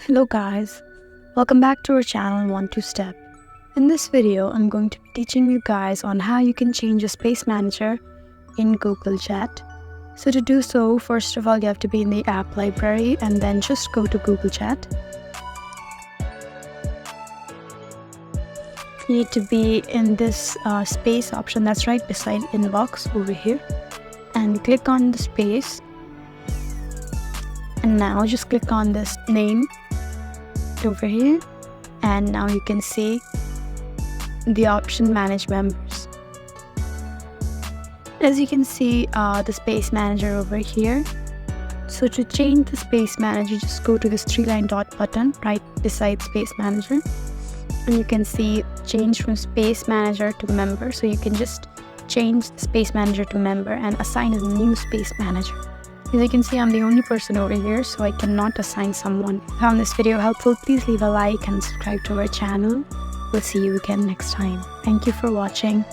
Hello guys, welcome back to our channel 1-2-Step. In this video, I'm going to be teaching you guys on how you can change a space manager in Google Chat. So to do so, first of all, you have to be in the app library and then just go to Google Chat. You need to be in this space option that's right beside inbox over here, and click on the space. And now just click on this name over here, and now you can see the option manage members. As you can see the space manager over here. So to change the space manager, just go to this 3-line dot button right beside space manager, and you can see change from space manager to member. So you can just change the space manager to member and assign a new space manager. As you can see, I'm the only person over here, so I cannot assign someone. If you found this video helpful, please leave a like and subscribe to our channel. We'll see you again next time. Thank you for watching.